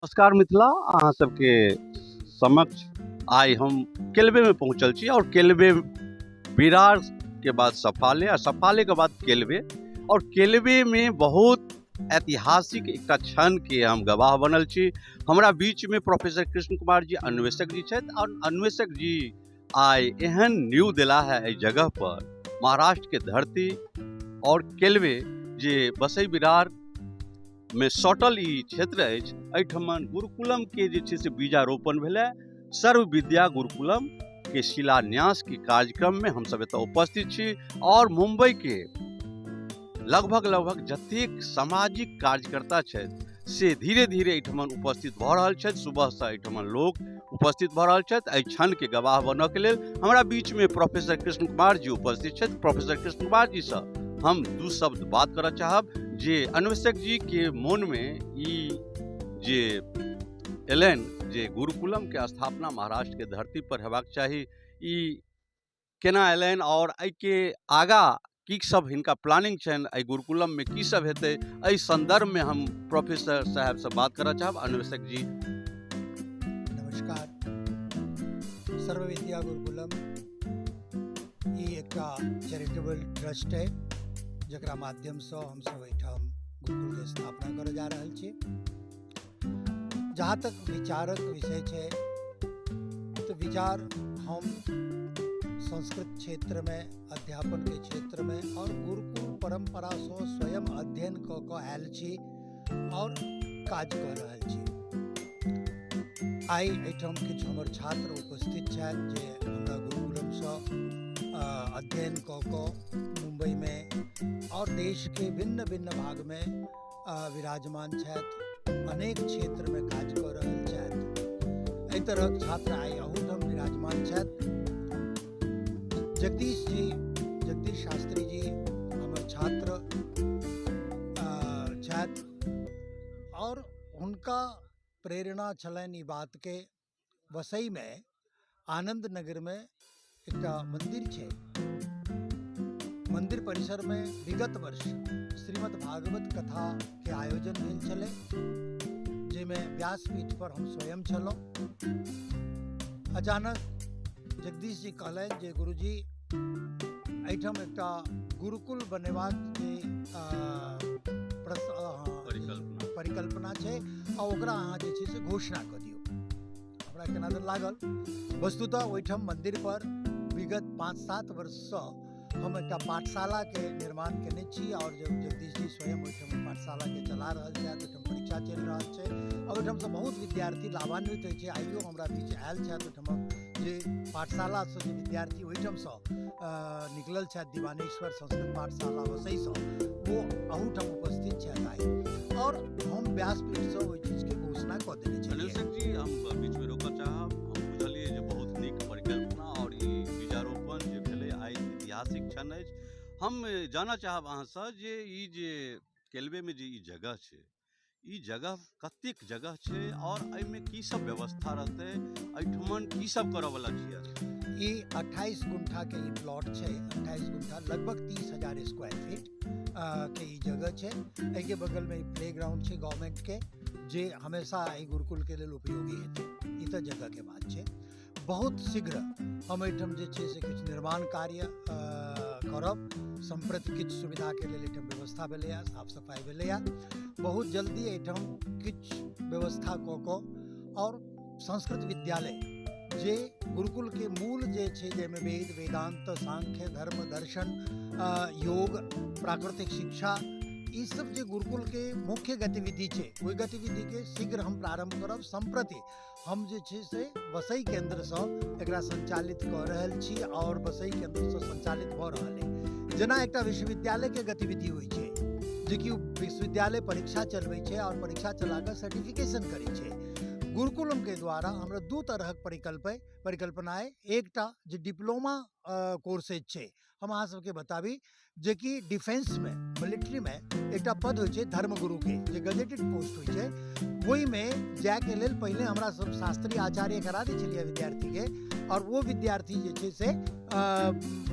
नमस्कार मिथिला, अहाँ सबके समक्ष आइ हम केलवे में पहुँचल छी और केलवे विरार के बाद सफाले और सफाले के बाद केलवे और केलवे में बहुत ऐतिहासिक एकटा क्षण के हम गवाह बनल छी। हमरा बीच में प्रोफेसर कृष्ण कुमार जी अन्वेषक जी छथि और अन्वेषक जी आइ एहन न्यू दिला है एहि जगह पर महाराष्ट्र के धरती और केलवे जे बसई विरार में सटल ई क्षेत्र अछि। एहिठमन गुरुकुलम के जे छै से बीजारोपण भेलै। सर्व विद्या गुरुकुलम के शिलान्यास के कार्यक्रम में हम सब एतऽ उपस्थित छी और मुंबई के लगभग जतेक सामाजिक कार्यकर्ता छथि से धीरे धीरे एहिठमन उपस्थित भऽ रहल छथि। सुबह से एहिठमन लोग उपस्थित भऽ रहल छथि। एहि क्षण के गवाह बनऽ के लेल हमरा बीच में प्रोफेसर कृष्ण कुमार जी उपस्थित छथि। प्रोफेसर कृष्ण कुमार जी से हम दू शब्द बात करऽ चाहब जे अन्वेषक जी के मन में ई जे एलन जे गुरुकुलम के स्थापना महाराष्ट्र के धरती पर हेबाक चाही, ई केना एलन और एहि के आगा की सब हिनका प्लानिंग छनि, एहि गुरुकुलम में की सब हेतै, एहि संदर्भ में हम प्रोफेसर साहब से बात करऽ चाहब। अन्वेषक जी नमस्कार। सर्व विद्या गुरुकुलम ई एकटा चैरिटेबल ट्रस्ट है जकरा माध्यम से हम सब एठाम गुरुकुल के स्थापना करऽ जा रहल छी। जहाँ तक विचारक विषय है तो विचार हम संस्कृत क्षेत्र में, अध्यापन के क्षेत्र में और गुरुकुल परंपरा से स्वयं अध्ययन क आयल छी और काज कर रहल छी। आइ एठाम किछु हमर छात्र उपस्थित छथि जे हमरा गुरुकुलम से अध्ययन क मुंबई में और देश के भिन्न भिन्न भाग में विराजमान छथि, अनेक क्षेत्र में काज कर रहल छथि। एहि तरहक छात्र आइ अहूठाम विराजमान छथि। जगदीश शास्त्री जी हमर छात्र छथि और हुनका प्रेरणा छलनि ई बात के वसई में आनंद नगर में एकटा मंदिर छै। मंदिर परिसर में विगत वर्ष श्रीमद् भागवत कथा के आयोजन भेल छलै, जाहिमें व्यासपीठ पर हम स्वयं छलहुँ। अचानक जगदीश जी कहलनि जे गुरुजी एहिठाम एकटा गुरुकुल बनेबाक जे परिकल्पना छै और ओकरा अहाँ जे छै से घोषणा कऽ दियौ। हमरा केना तऽ लागल। वस्तुतः ओहिठाम मंदिर पर विगत 5-7 वर्ष से हम एक पाठशाला के निर्माण केने छी और जगदीश जी स्वयं ओहिठाम पाठशाला के चला रहल छथि। ओहिठाम परीक्षा चलि रहल छै और ओहिठाम से बहुत विद्यार्थी लाभान्वित होइ छै। आइयो हमरा बीच आयल छथि ओहिठाम जे पाठशाला से जे विद्यार्थी ओहिठाम से निकलल छथि, दीवानेश्वर संस्कृत पाठशाला वसई से, वो अहूठाम उपस्थित छथि आइ और हम व्यासपीठ से ओहि चीज के घोषणा कऽ देने छलियै। अन्वेषक जी हम बीच में रोकऽ चाहब। हम बुझलियै जे बहुत नीक परिकल्पना और ई बीजारोपण जे भेलै आइ ऐतिहासिक क्षण अछि। हम जानऽ चाहब अहाँ से जे ई जे केलवे में जे ई जगह छै, ई जगह कतेक जगह छै और एहिमे की सब व्यवस्था रहतै, एहिठमन की सब करऽ वाला छियै? ई 28 गुंठा के ई प्लॉट छै। 28 गुंठा लगभग 30,000 स्क्वायर फीट के ई जगह छै। एहि के बगल में ई प्ले ग्राउंड छै गवर्नमेंट के, जे हमेशा एहि गुरुकुल के लेल उपयोगी हेतै। ई तऽ जगह के बात छै। बहुत शीघ्र हम एहिठाम जे छै से किछु निर्माण कार्य करब। संप्रति किछु सुविधा के लेल एहिठाम व्यवस्था भेलैया, साफ सफाई भेलैया। बहुत जल्दी एहिठाम किछु व्यवस्था कऽ और संस्कृत विद्यालय जे गुरुकुल के मूल जे छै, जाहिमे वेद, वेदांत, सांख्य, धर्म, दर्शन, योग, प्राकृतिक शिक्षा, ई सब जे गुरुकुल के मुख्य गतिविधि छै, ओहि गतिविधि के शीघ्र हम प्रारंभ करब। संप्रति हम जे छै से वसई केंद्र से एकरा संचालित कऽ रहल छी और वसई केंद्र से संचालित भऽ रहल है। जेना एकटा विश्वविद्यालय के गतिविधि होइ छै, जे कि विश्वविद्यालय परीक्षा चलबै छै और परीक्षा चला कऽ सर्टिफिकेशन करै छै। गुरुकुलम के द्वारा हमरा दू तरहक परिकल्पनाएं, एकटा जे डिप्लोमा कोर्सेज छै, हम अहाँ सबके बताबी, जे कि डिफेंस में, मिलिट्री में एकटा पद होइ छै धर्मगुरु के, जे गजेटेड पोस्ट होइ छै। ओहि में जाय के लेल पहले हमरा सब शास्त्री आचार्य करा दै छलियै विद्यार्थी के और वो विद्यार्थी जे छै से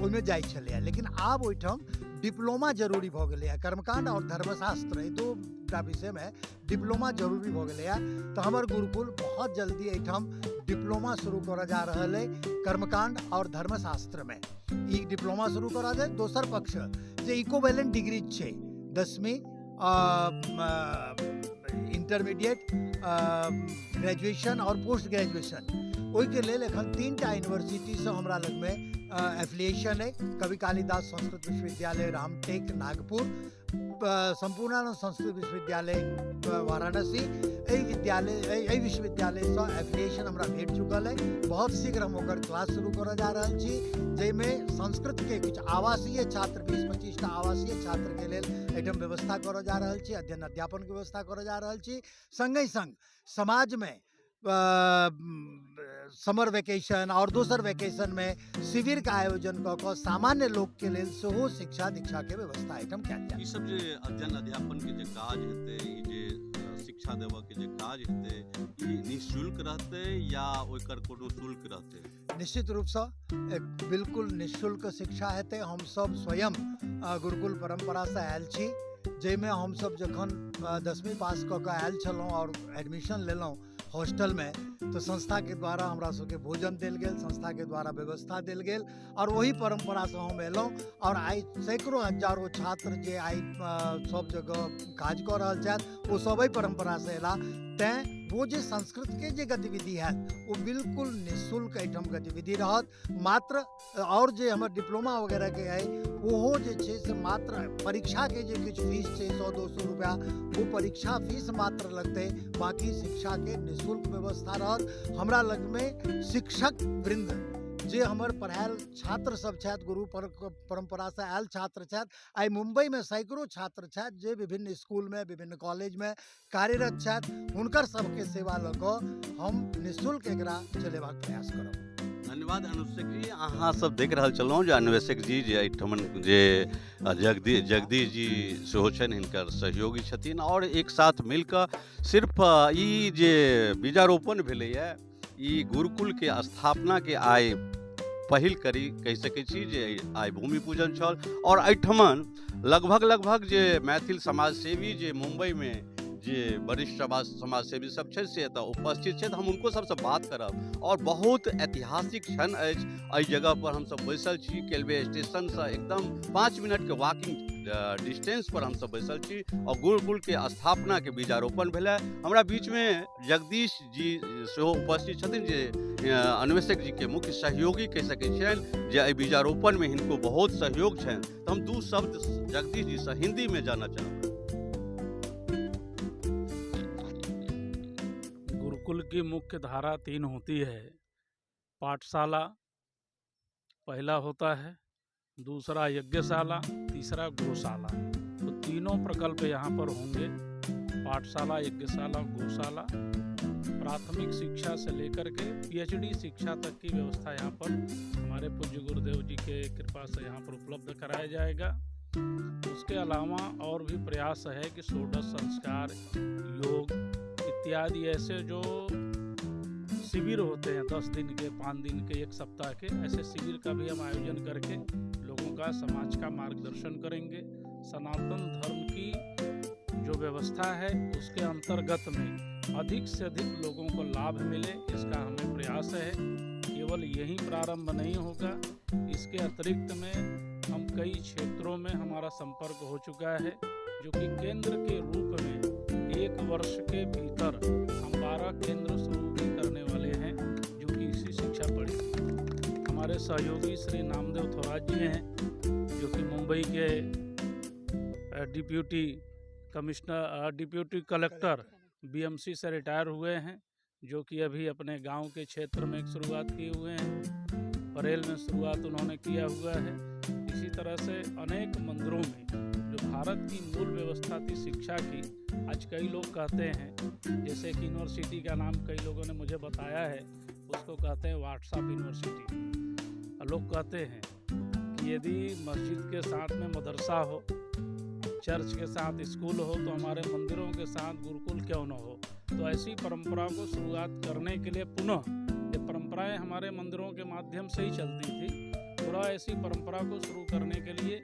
ओहिमे जाइ छलैए। लेकिन आब ओहिठाम डिप्लोमा जरूरी भऽ गेलैए। कर्मकांड और धर्मशास्त्र एहि दूटा विषयमे डिप्लोमा जरूरी भऽ गेलैए। तऽ हमर गुरुकुल बहुत जल्दी एहिठाम डिप्लोमा शुरू करऽ जा रहल अइ कर्मकांड और धर्मशास्त्रमे। ई डिप्लोमा शुरू करऽ जाय। दोसर पक्ष जे इक्विवेलेंट डिग्री छै 10वीं इंटरमीडिएट ग्रेजुएशन और पोस्ट ग्रेजुएशन, ओहिके लेल एखन 3टा यूनिवर्सिटीसँ हमरा लगमे एफिलिएशन है। कवि कालिदास संस्कृत विश्वविद्यालय रामटेक नागपुर, संपूर्णानंद संस्कृत विश्वविद्यालय वाराणसी, एहि विश्वविद्यालय से एफिलिएशन हमरा भेट चुकल है। बहुत शीघ्र हम ओकर क्लास शुरू करऽ जा रहल छी, जाहिमे संस्कृत के कुछ आवासीय छात्र 20-25 टा आवासीय छात्र के लेल एहिठाम व्यवस्था करऽ जा रहल छी, अध्ययन अध्यापन के व्यवस्था करऽ जा रहल छी। संगे संग समाज में समर वेकेशन और दोसर वेकेशन में शिविर का आयोजन कऽ कऽ सामान्य लोग के लेल सेहो शिक्षा दीक्षा के व्यवस्था एहिठाम कयल जाय। ई सब जे अध्ययन अध्यापन के जे काज हेतै, ई जे शिक्षा देबऽ के जे काज हेतै, ई निःशुल्क रहतै या ओकर कोनो शुल्क रहतै? निश्चित रूप से बिल्कुल निःशुल्क शिक्षा हेतै। हम सब स्वयं गुरुकुल परंपरा से आयल छी, जाहिमे हम सब जखन 10वीं पास कऽ कऽ आयल छलहुँ और एडमिशन लेलहुँ हॉस्टल में, तो संस्था के द्वारा हमरा सबके भोजन देल गेल, संस्था के द्वारा व्यवस्था देल गेल और वही परंपरा से हम एलहुँ। और आइ सैकड़ों हजारों छात्र जे आइ सब जगह काज कऽ रहल छथि, वो सब परंपरा से एला। तैं वो जे संस्कृत के जे गतिविधि है वो बिल्कुल निःशुल्क एहिठाम गतिविधि रहत। मात्र और जे हमर डिप्लोमा वगैरह के है ओहो जे छै से मात्र परीक्षा के जे किछु फीस छै 100-200 रुपया, वो परीक्षा फीस मात्र लगतै। बाकी शिक्षा के निःशुल्क व्यवस्था रहत। हमरा लग में शिक्षक वृंद जे हमर पढ़ायल छात्र सब छथि, गुरु परंपरा से आयल छात्र छथि, आइ मुंबई में सैकड़ों छात्र छथि जे विभिन्न स्कूल में विभिन्न कॉलेज में कार्यरत छथि। हुनकर सबके सेवा लऽ कऽ हम निःशुल्क एकरा चलेबाक प्रयास करब। धन्यवाद अनुष्ठेक जी। अहाँ सब देख रहल छलहुँ जे अन्वेषक जी जे एहिठमन जे जगदीश जी सेहो छनि, हिनकर सहयोगी छथिन और एक साथ मिलकर सिर्फ ई जे बीजारोपण भेलैए, ई गुरुकुल के स्थापना के आइ पहिल कहि सकै छी जे आइ भूमि पूजन छल। और एहिठमन लगभग जे मैथिल समाजसेवी जे मुंबई में जे वरिष्ठ समाजसेवी सब छै से एतऽ उपस्थित छथि। हम उनको सबसे बात करब और बहुत ऐतिहासिक क्षण अछि। एहि जगह पर हमसब बैसल छी, रेलवे स्टेशन से एकदम 5 मिनट के वॉकिंग डिस्टेंस पर हमसब बैसल छी और गुरुकुल के स्थापना के बीजारोपण भेलै। हमरा बीच में जगदीश जी सेहो उपस्थित छथिन जे अन्वेषक जी के मुख्य सहयोगी कहि सकै छियनि, जे एहि बीजारोपण में हिनको बहुत सहयोग छनि। तो हम 2 शब्द जगदीश जी से हिंदी में जानना चाहब। गुरुकुल की मुख्य धारा 3 होती है। पाठशाला पहला होता है, दूसरा यज्ञशाला, तीसरा गौशाला। तो तीनों प्रकल्प यहाँ पर होंगे, पाठशाला, यज्ञशाला, गौशाला। प्राथमिक शिक्षा से लेकर के PhD शिक्षा तक की व्यवस्था यहाँ पर हमारे पूज्य गुरुदेव जी के कृपा से यहाँ पर उपलब्ध कराया जाएगा। उसके अलावा और भी प्रयास है कि षोडश संस्कार, योग इत्यादि ऐसे जो शिविर होते हैं 10 दिन के, 5 दिन के, 1 सप्ताह के, ऐसे शिविर का भी हम आयोजन करके लोगों का, समाज का मार्गदर्शन करेंगे। सनातन धर्म की जो व्यवस्था है उसके अंतर्गत में अधिक से अधिक लोगों को लाभ मिले, इसका हमें प्रयास है। केवल यही प्रारंभ नहीं होगा, इसके अतिरिक्त में हम कई क्षेत्रों में हमारा संपर्क हो चुका है, जो कि केंद्र के रूप में 1 वर्ष के भीतर हम 12 केंद्र शुरू भी करने वाले हैं, जो कि इसी शिक्षा पढ़ी। हमारे सहयोगी श्री नामदेव थोराज जी हैं, जो कि मुंबई के डिप्यूटी कलेक्टर BMC से रिटायर हुए हैं, जो कि अभी अपने गांव के क्षेत्र में एक शुरुआत किए हुए हैं। परेल में शुरुआत उन्होंने किया हुआ है। इसी तरह से अनेक मंदिरों में जो भारत की मूल व्यवस्था थी शिक्षा की, आज कई लोग कहते हैं, जैसे कि यूनिवर्सिटी का नाम कई लोगों ने मुझे बताया है, उसको कहते हैं व्हाट्सएप यूनिवर्सिटी। लोग कहते हैं कि यदि मस्जिद के साथ में मदरसा हो, चर्च के साथ स्कूल हो, तो हमारे मंदिरों के साथ गुरुकुल क्यों न हो। तो ऐसी परंपरा को शुरुआत करने के लिए पुनः ये परंपरा परंपराएं हमारे मंदिरों के माध्यम से ही चलती थी। थोड़ा ऐसी परंपरा को शुरू करने के लिए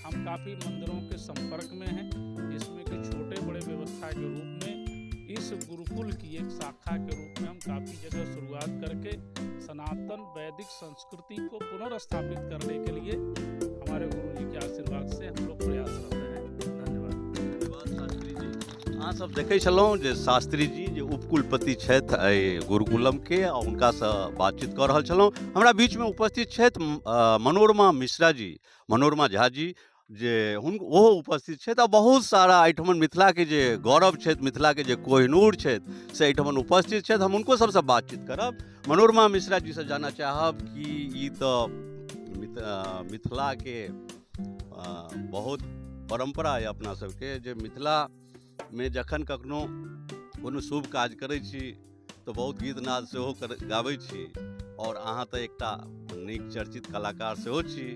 हम काफ़ी मंदिरों के संपर्क में हैं, जिसमें कि छोटे बड़े व्यवस्था के रूप में इस गुरुकुल की एक शाखा के रूप में हम काफ़ी जगह शुरुआत करके सनातन वैदिक संस्कृति को पुनर्स्थापित करने के लिए हमारे गुरु जी के आशीर्वाद से हम लोग प्रयासरत हैं। धन्यवाद। शास्त्री जी, अहाँ सब देखै छलहुँ जे शास्त्री जी जे उपकुलपति छथि एहि गुरुकुलम के, और हुनका सँ बातचीत कऽ रहल छलहुँ। हमरा बीच में उपस्थित छथि मनोरमा मिश्रा जी, मनोरमा झा जी, जे ओहो उपस्थित छथि, आ बहुत सारा एहिठमन मिथिला के जे गौरव छथि, मिथिला के जे कोहिनूर छथि, से एहिठमन उपस्थित छथि। हम हुनको सबसँ बातचीत करब। मनोरमा मिश्रा जी से जानना चाहब कि ई तऽ मिथिला के बहुत परंपरा है अपना सबके, जे मिथिला में जखन कखनो कोनो शुभ काज करै छी तऽ बहुत गीत नाद सेहो गाबै छी, और अहाँ तऽ एकटा नीक चर्चित कलाकार सेहो छी।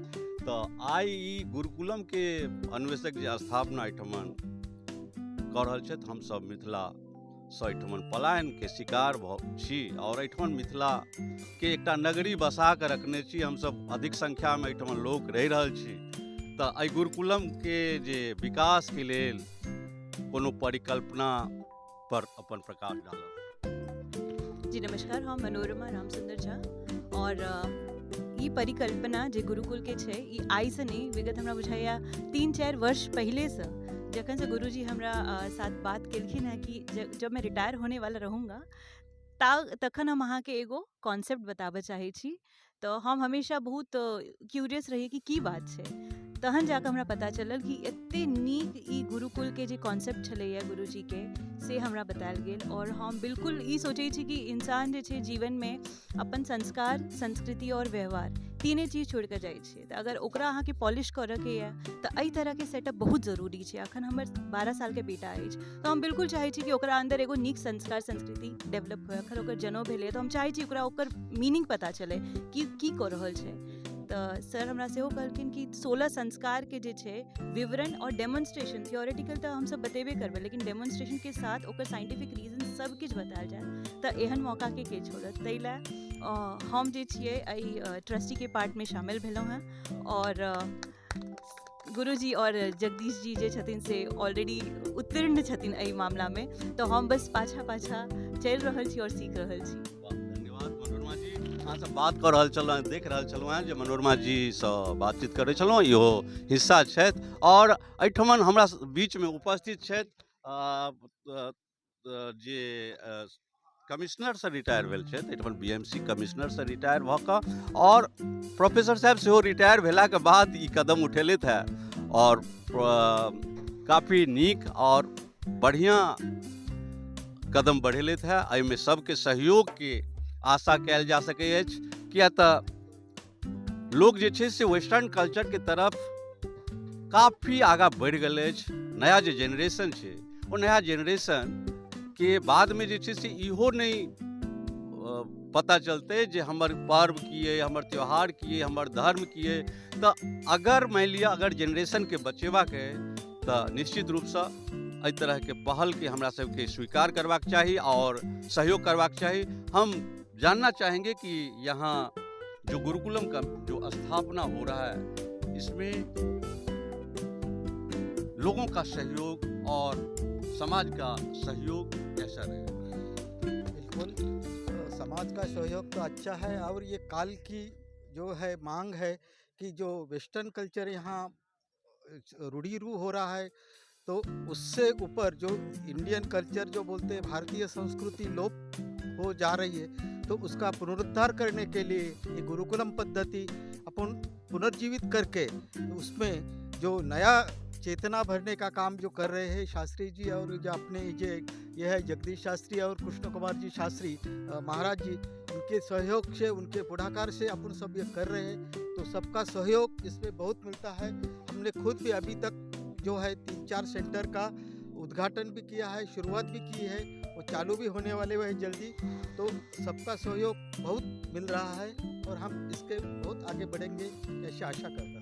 तऽ आइ ई गुरुकुलम के अन्वेषक जे स्थापना एहिठमन कऽ रहल छथि, हमसब मिथिला सँ एहिठमन पलायन के शिकार छी, और एहिठमन मिथिला के एकटा नगरी बसा कऽ रखने छी। हमसब अधिक संख्या में एहिठमन लोक रहि रहल छी। तऽ एहि गुरुकुलम के जे विकास के लेल कोनो परिकल्पना पर अपन प्रकाश डालब। जी नमस्कार, हम मनोरमा रामचंद्र झा, और ई परिकल्पना जे गुरुकुल के छै ई आई से नहीं, विगत हमरा बुझाइया 3-4 वर्ष पहले से, जखन से गुरुजी हमरा साथ बात केलखिन है कि जब मैं रिटायर होने वाला रहूँगा तखन हम अहाँ के एगो कॉन्सेप्ट बताबऽ चाहे छी। तो हम हमेशा बहुत क्यूरियस रही कि की बात छै। तहन जाके हमरा पता चलल कि एते नीक ई गुरुकुल के जे कॉन्सेप्ट छलैया गुरुजी के, से हमरा बतायल गेल। और हम बिल्कुल ई सोचै छी कि इंसान जे छै जीवन में अपन संस्कार, संस्कृति और व्यवहार तीने चीज छोड़ के जाइ छै। तऽ अगर ओकरा अहाँ के पॉलिश करऽ के या तऽ एहि तरह के सेटअप बहुत जरूरी छै। अखन हमर 12 साल के बेटा अछि, तो हम बिल्कुल चाहै छी कि ओकरा अंदर एगो नीक संस्कार संस्कृति डेवलप होय। अखन ओकर जनेऊ भेलै तऽ हम चाहै छी ओकरा ओकर मीनिंग पता चले कि की कऽ रहल छै। तऽ सर हमरा सेहो कहलखिन कि 16 संस्कार के जे छै विवरण और डेमोन्स्ट्रेशन, थियोरेटिकल तऽ हम सब बतेबे करबै, लेकिन डेमोन्स्ट्रेशन के साथ ओकर साइंटिफिक रीजन सब किछु बतायल जाए। तऽ एहन मौका के छोड़त, ताहि लए हम जे छियै एहि ट्रस्टी के पार्ट में शामिल भेलहुँ हैं। और गुरुजी और जगदीश जी जे छथिन से ऑलरेडी उत्तीर्ण छथिन एहि मामला में, तो हम बस पाछा पाछा चलि रहल छी और सीख रहल छी। धन्यवाद मनोरमा जी। अहाँ से बात कर रहल छलहुँ, देख रहल छलहुँ हैं जे मनोरमा जी सँ बातचीत करै छलहुँ, इहो हिस्सा छथि। और एहिठमन हमरा बीच में उपस्थित छथि जे कमिश्नर से रिटायर भेल छथि, एहिठमन BMC कमिश्नर से रिटायर भऽ कऽ, और प्रोफेसर साहब सेहो रिटायर भेलाके बाद ई कदम उठेलथि है, और काफ़ी नीक और बढ़िया कदम बढ़ेलथि है। एहिमे सबके सहयोग के आशा कयल जा सकै अछि, किया तऽ लोग जे छै से वेस्टर्न कल्चर के तरफ काफ़ी आगाँ बढ़ि गेल अछि। नया जे जेनरेशन छै, ओ नया जेनरेशन के बाद में जे छै से इहो नहीं पता चलते जे हमर पर्व की है, हमर त्यौहार की है, हमर धर्म की है। तो अगर मान लिया अगर जेनरेशन के बचेबाक है, तो निश्चित रूप से एहि तरह के पहल के हमरा सबके स्वीकार करबाक चाही और सहयोग करबाक चाही। हम जानना चाहेंगे कि यहाँ जो गुरुकुलम का जो स्थापना हो रहा है, इसमें लोगों का सहयोग और समाज का सहयोग कैसा रहेगा? बिल्कुल, समाज का सहयोग तो अच्छा है, और ये काल की जो है मांग है कि जो वेस्टर्न कल्चर यहाँ रूढ़िरू हो रहा है, तो उससे ऊपर जो इंडियन कल्चर जो बोलते हैं भारतीय संस्कृति लोप हो जा रही है, तो उसका पुनरुद्धार करने के लिए ये गुरुकुलम पद्धति अपन पुनर्जीवित करके उसमें जो नया चेतना भरने का काम जो कर रहे हैं शास्त्री जी, और जो अपने ये है जगदीश शास्त्री और कृष्ण कुमार जी शास्त्री महाराज जी, उनके सहयोग से, उनके पुढ़ाकार से अपन सब ये कर रहे हैं। तो सबका सहयोग इसमें बहुत मिलता है। हमने खुद भी अभी तक जो है 3-4 सेंटर का उद्घाटन भी किया है, शुरुआत भी की है, वो चालू भी होने वाले हुए हैं जल्दी। तो सबका सहयोग बहुत मिल रहा है, और हम इसके बहुत आगे बढ़ेंगे ऐसी आशा करते हैं।